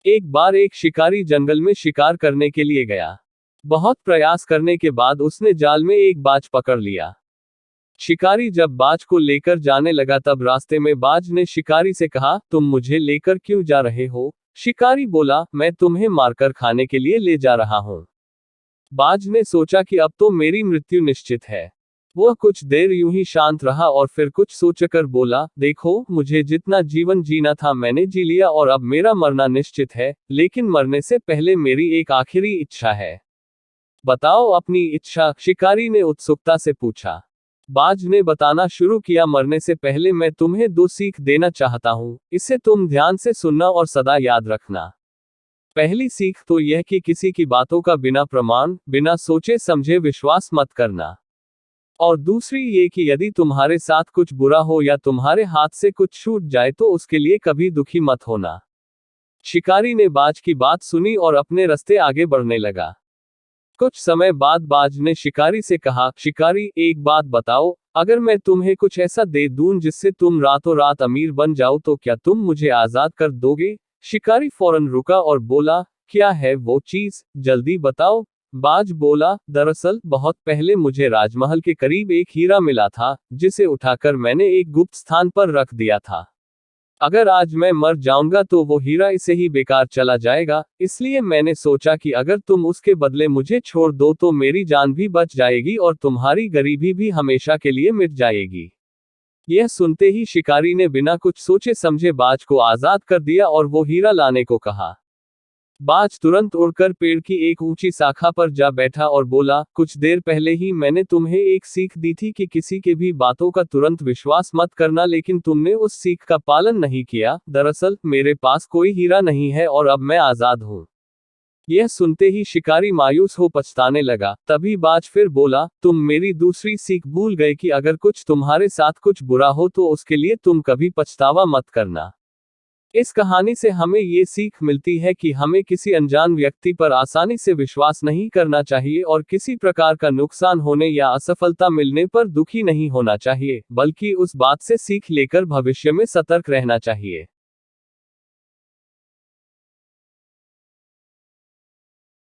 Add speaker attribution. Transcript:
Speaker 1: एक बार एक शिकारी जंगल में शिकार करने के लिए गया। बहुत प्रयास करने के बाद उसने जाल में एक बाज पकड़ लिया। शिकारी जब बाज को लेकर जाने लगा तब रास्ते में बाज ने शिकारी से कहा, तुम मुझे लेकर क्यों जा रहे हो? शिकारी बोला, मैं तुम्हें मारकर खाने के लिए ले जा रहा हूं। बाज ने सोचा कि अब तो मेरी मृत्यु निश्चित है। वह कुछ देर यूं ही शांत रहा और फिर कुछ सोचकर बोला, देखो, मुझे जितना जीवन जीना था मैंने जी लिया और अब मेरा मरना निश्चित है, लेकिन मरने से पहले मेरी एक आखिरी इच्छा है। बताओ अपनी इच्छा? शिकारी ने उत्सुकता से पूछा। बाज ने बताना शुरू किया, मरने से पहले मैं तुम्हें 2 सीख देना चाहता हूं, इसे तुम ध्यान से सुनना और सदा याद रखना। पहली सीख तो यह कि किसी की बातों का बिना प्रमाण, बिना सोचे समझे विश्वास मत करना। और दूसरी ये कि यदि तुम्हारे साथ कुछ बुरा हो या तुम्हारे हाथ से कुछ छूट जाए तो उसके लिए कभी दुखी मत होना। शिकारी ने बाज की बात सुनी और अपने रास्ते आगे बढ़ने लगा। कुछ समय बाद बाज ने शिकारी से कहा, शिकारी, एक बात बताओ, अगर मैं तुम्हें कुछ ऐसा दे दूं जिससे तुम रातों रात अमीर बन जाओ तो क्या तुम मुझे आजाद कर दोगे? शिकारी फौरन रुका और बोला, क्या है वो चीज, जल्दी बताओ। बाज बोला, दरअसल बहुत पहले मुझे राजमहल के करीब एक हीरा मिला था, जिसे उठाकर मैंने एक गुप्त स्थान पर रख दिया था। अगर आज मैं मर जाऊंगा तो वो हीरा इसे ही बेकार चला जाएगा, इसलिए मैंने सोचा कि अगर तुम उसके बदले मुझे छोड़ दो तो मेरी जान भी बच जाएगी और तुम्हारी गरीबी भी हमेशा के लिए मिट जाएगी। यह सुनते ही शिकारी ने बिना कुछ सोचे समझे बाज को आजाद कर दिया और वो हीरा लाने को कहा। बाज तुरंत उड़कर पेड़ की एक ऊंची शाखा पर जा बैठा और बोला, कुछ देर पहले ही मैंने तुम्हें एक सीख दी थी कि किसी के भी बातों का तुरंत विश्वास मत करना, लेकिन तुमने उस सीख का पालन नहीं किया। दरअसल मेरे पास कोई हीरा नहीं है और अब मैं आजाद हूं। यह सुनते ही शिकारी मायूस हो पछताने लगा। तभी बाज फिर बोला, तुम मेरी दूसरी सीख भूल गए कि अगर कुछ तुम्हारे साथ कुछ बुरा हो तो उसके लिए तुम कभी पछतावा मत करना। इस कहानी से हमें ये सीख मिलती है कि हमें किसी अनजान व्यक्ति पर आसानी से विश्वास नहीं करना चाहिए और किसी प्रकार का नुकसान होने या असफलता मिलने पर दुखी नहीं होना चाहिए, बल्कि उस बात से सीख लेकर भविष्य में सतर्क रहना चाहिए।